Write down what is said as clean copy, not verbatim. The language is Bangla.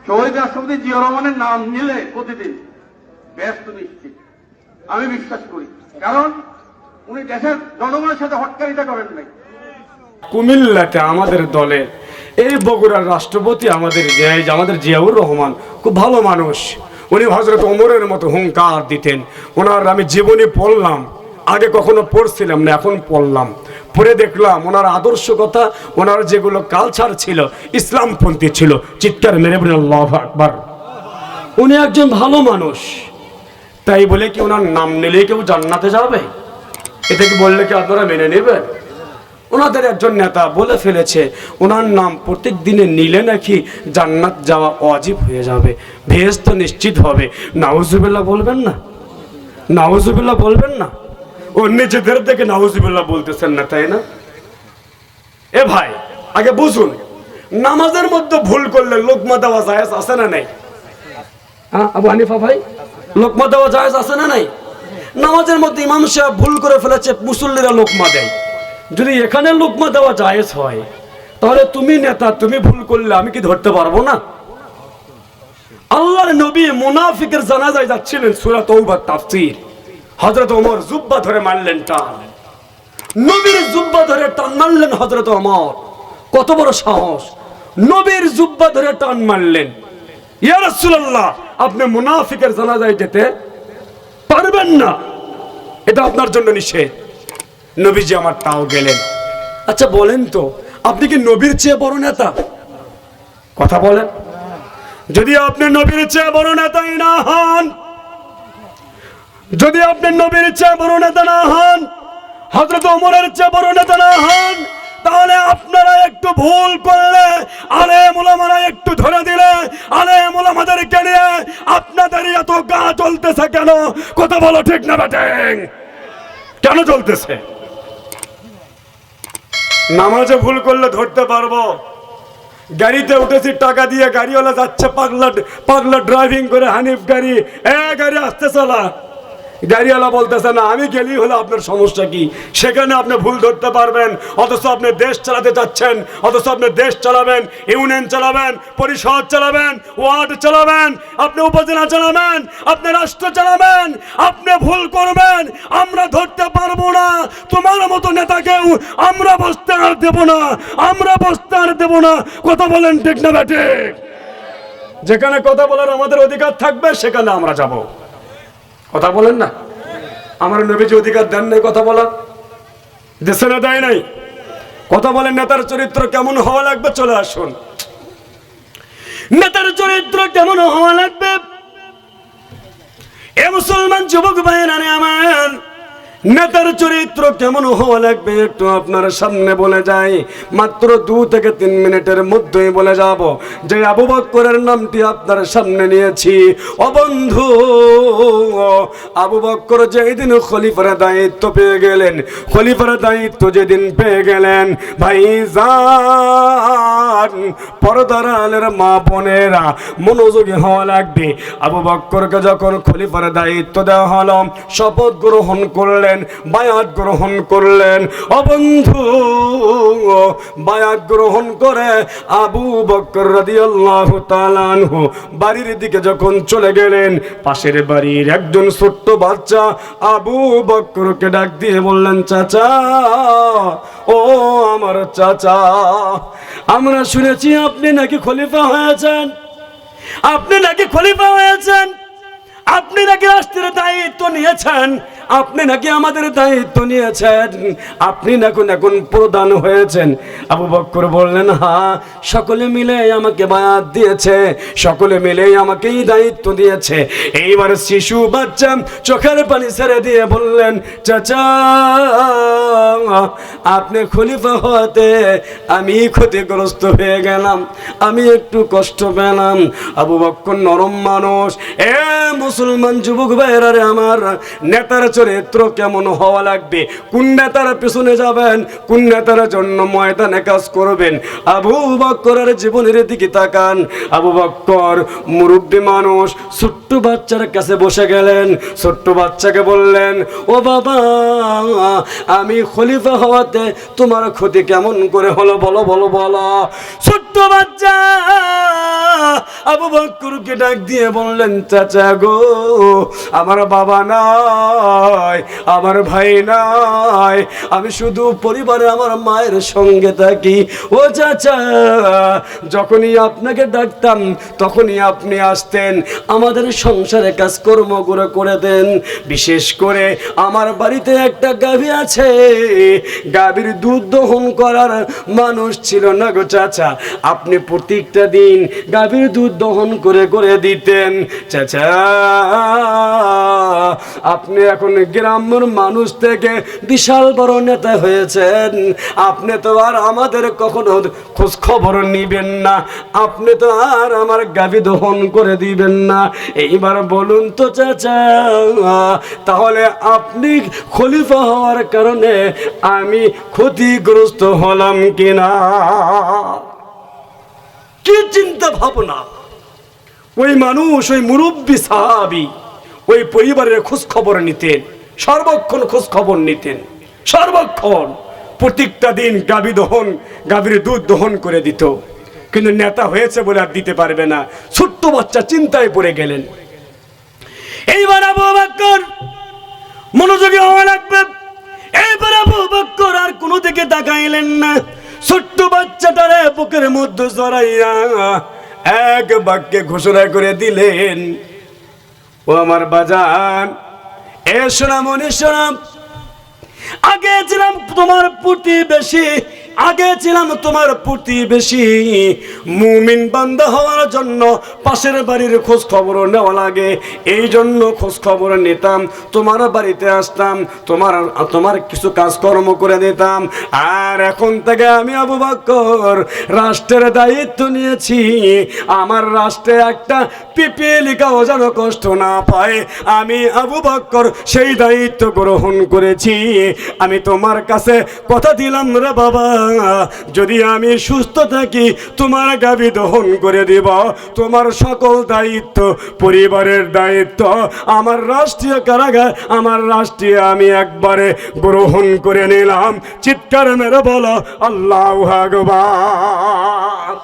শহীদ রাষ্ট্রপতি জিয়া রহমানের নাম নিলে প্রতিদিন ব্যস্ত নিশ্চিত আমি বিশ্বাস করি, কারণ উনি দেশের জনগণের সাথে হটকারিতা করেন নাই। কুমিল্লাতে আমাদের দলের এই বগুড়ার রাষ্ট্রপতি আমাদের জিয়াউর রহমান খুব ভালো মানুষ। উনি হযরত ওমরের মতো হুঙ্কার দিতেন। ওনার আমি জীবনী পড়লাম, আগে কখনো পড়ছিলাম না, এখন পড়লাম, পড়ে দেখলাম ওনার আদর্শকতা, ওনার যেগুলো কালচার ছিল ইসলামপন্থী ছিল। চিৎকার মেরে বলেন আল্লাহু আকবার। উনি একজন ভালো মানুষ, তাই বলে কি ওনার নাম নিলে কেউ জান্নাতে যাবে? এটা কি বললে কি আপনারা মেনে নেবেন? ওনাদের একজন নেতা বলে ফেলেছে ওনার নাম প্রত্যেক দিনে নিলে নাকি জান্নাত যাওয়া ওয়াজিব হয়ে যাবে, বেহেশত নিশ্চিত হবে। নাউজুবিল্লাহ বলবেন না? নাউজুবিল্লাহ বলবেন না? ও নিজেদের থেকে নাউজুবিল্লাহ বলতেছেন না, তাই না? এ ভাই, আগে বুঝুন, নামাজের মধ্যে ভুল করলে লোকমা দেওয়া জায়েজ আছে না নাই? হ্যাঁ আবু হানিফা ভাই, লোকমা দেওয়া জায়েজ আছে না নাই? নামাজের মধ্যে ইমাম সাহেব ভুল করে ফেলেছে, মুসল্লিরা লোকমা দেয়। যদি এখানে লোকমা দেওয়া জায়েজ হয়, তাহলে তুমি নেতা, তুমি ভুল করলে আমি কি ধরতে পারবো না? আল্লাহর নবী মুনাফিকের জানাজায় যাচ্ছিলেন, সূরা তাওবার তাফসীর। হযরত ওমর জুব্বা ধরে মারলেন টান, নবীর জুব্বা ধরে টান মারলেন হযরত ওমর। কত বড় সাহস! নবীর জুব্বা ধরে টান মারলেন। ইয়া রাসূলুল্লাহ, আপনি মুনাফিকের জানাজায় যেতে পারবেন না, এটা আপনার জন্য নিষেধ। নবীজি আমার তাও গেলেন। আচ্ছা বলেন তো, আপনি কি নবীর চেয়ে বড় নেতা? কথা বলেন। যদি আপনি নবীর চেয়ে বড় নেতাই না হন, যদি আপনি নবীর চেয়ে বড় নেতা না হন, হযরত ওমরের চেয়ে বড় নেতা না হন, তাহলে আপনারা একটু ভুল করলে আলেম ওলামারা একটু ধরে দিলে আলেম ওলামাদেরকে নিয়ে আপনাদের এত গা জ্বলতেছে কেন? কথা বলো, ঠিক না বেঠিক? কেন জ্বলতেছে? নামাজে ভুল করলে ধরতে পারবো। গাড়িতে উঠেছি টাকা দিয়ে, গাড়িওয়ালা যাচ্ছে পাগলা ড্রাইভিং করে, হানিফ গাড়ি, গাড়ি আসতে চলা। গাড়িওয়ালা বলতেছে না, আমি গেলি হলো আপনার সমস্যা কি? সেখানে আপনি ভুল ধরতে পারবেন, অথচ আপনি দেশ চালাতে যাচ্ছেন, অথচ আপনি দেশ চালাবেন, ইউনিয়ন চালাবেন, পরিষদ চালাবেন, ওয়ার্ড চালাবেন, আপনি উপজেলা চালাবেন, আপনি রাষ্ট্র চালাবেন, আপনি ভুল করবেন, আমরা ধরতে পারবো না। তোমার মতো নেতাকেও আমরা বসতে আর দেব না, আমরা বসতে আর দেব না। কথা বলেন, ঠিক না বেঠিক? যেখানে কথা বলার আমাদের অধিকার থাকবে সেখানে আমরা যাব। কথা বলেন না? আমার নবীজি অধিকার দেন নাই কথা বলার? দেশে না দেয় নাই? কথা বলেন, নেতার চরিত্র কেমন হওয়া লাগবে? চলে আসুন, নেতার চরিত্র কেমন হওয়া লাগবে? এ মুসলমান যুবক ভাইয়েরা আমার, নেতার চরিত্র কেমন হওয়া লাগবে একটু আপনার সামনে বলে যাই। মাত্র 2 থেকে 3 মিনিটের মধ্যেই বলে যাব। যে আবু বকরের নামটি আপনার সামনে নিয়েছি, ও বন্ধু, আবু বকর যেদিন খলিফার দায়িত্ব পেয়ে গেলেন, খলিফার দায়িত্ব যেদিন পেয়ে গেলেন, ভাইজান, পর্দার আলের মা বোনেরা মনোযোগী হওয়া লাগবে। আবু বকরকে যখন খলিফার দায়িত্ব দেওয়া হলো, শপথ গ্রহণ করলেন, বায়াত গ্রহণ করলেন। ও বন্ধু, বায়াত গ্রহণ করে আবু বকর রাদিয়াল্লাহু তাআলা আনহু বাড়ির দিকে যখন চলে গেলেন, পাশের বাড়ির একজন ছোট্ট বাচ্চা আবু বকরকে ডাক দিয়ে বললেন, চাচা, ও আমার চাচা, আমরা শুনেছি আপনি নাকি খলিফা হয়েছেন, আপনি নাকি খলিফা হয়েছেন, আপনি নাকি রাষ্ট্রের দায়িত্ব নিয়েছেন, আপনি নাকি আমাদের দায়িত্ব নিয়েছেন, আপনি নাকি এখন প্রধান হয়েছেন। আবু বকর বললেন, হ্যাঁ, সকলে মিলে আমাকে বায়াত দিয়েছে, সকলে মিলে আমাকে এই দায়িত্ব দিয়েছে। এইবার শিশু বাচ্চা চোখের পানি ছেড়ে দিয়ে বললেন, চাচা, আপনি খলিফা হতে আমি ক্ষতিগ্রস্ত হয়ে গেলাম, আমি একটু কষ্ট পেলাম। আবু বকর নরম মানুষ। এ মুসলমান যুবক ভাইয়েরা আমার, নেতার চরিত্র কেমন হওয়া লাগবে, কোন নেতার পিছনে যাবেন, কোন নেতার জন্য ময়দানে কাজ করবেন। আবু বকরের জীবনের দিকে তাকান। আবু বকর মুরব্বী মানুষ, ছোট্ট বাচ্চার কাছে বসে গেলেন, ছোট্ট বাচ্চাকে বললেন, ও বাবা, আমি খলিফা হওয়াতে তোমার ক্ষতি কেমন করে হলো, বলো বলো বলো। ছোট্ট বাচ্চা আবু বকরকে ডাক দিয়ে বললেন, চাচা গো, আমার বাবা নাই, আমার ভাই নাই, আমি শুধু পরিবারে আমার মায়ের সঙ্গে থাকি। ও চাচা, যখনই আপনাকে ডাকতাম তখনই আপনি আসতেন, আমাদের সংসারে কাজকর্ম করে দেন। বিশেষ করে আমার বাড়িতে একটা গাভী আছে, গাভীর দুধ দহন করার মানুষ ছিল না গো চাচা, আপনি প্রত্যেকটা দিন গাভীর দুধ দহন করে দিতেন। চাচা, আপনি এখন গ্রামের মানুষ থেকে বিশাল বড় নেতা হয়েছেন, আপনি তো আর আমাদের কখনো খোঁজ খবর নিবেন না, আপনি তো আর আমার গাভী দহন করে দিবেন না। এইবার বলুন তো চাচা, তাহলে আপনি খলিফা হওয়ার কারণে আমি ক্ষতিগ্রস্ত হলাম কিনা? কি চিন্তা ভাবনা! ওই মানুষ, ওই মুরব্বী সাহাবী ওই পরিবারের খোঁজ খবর নিতেন, সর্বক্ষণ খোঁজ খবর নিতেন, সর্বক্ষণ প্রত্যেকটা দিন গাভীর দুধ দহন করে দিত। কিন্তু নেতা হয়েছে বলে আর দিতে পারবে না। ছোট্ট বাচ্চা চিন্তায় পড়ে গেলেন। এইবার আবু বকর মনোযোগী হওয়া লাগবে। এইবার আবু বকর আর কোনো দিকে তাকাইলেন না, ছোট্ট বাচ্চাটারে বুকের মধ্যে জড়াইয়া এক বাক্যে ঘোষণা করে দিলেন, ও আমার বাজান, এ শোনা মনে শোনা, আগে ছিলাম তোমার প্রতিবেশী, আগে ছিলাম তোমার প্রতিবেশী, মুমিন বান্দা হওয়ার জন্য পাশের বাড়ির খোঁজ খবর নেওয়া লাগে, এই জন্য খোঁজ খবর নিতাম, তোমার বাড়িতে আসতাম, তোমার কিছু কাজকর্ম করে দিতাম। আর এখন থেকে আমি আবু বকর রাষ্ট্রের দায়িত্ব নিয়েছি, আমার রাষ্ট্রে একটা পিপিলিকাও যেন কষ্ট না পায়, আমি আবু বকর সেই দায়িত্ব গ্রহণ করেছি। আমি তোমার কাছে কথা দিলাম রে বাবা, যদি আমি সুস্থ থাকি তোমার গাভী দহন করে দিব, তোমার সকল দায়িত্ব, পরিবারের দায়িত্ব, আমার রাষ্ট্রীয় কারাগার, আমার রাষ্ট্রীয় আমি একবারে গ্রহণ করে নিলাম। চিৎকার মেরে বলো আল্লাহু আকবার।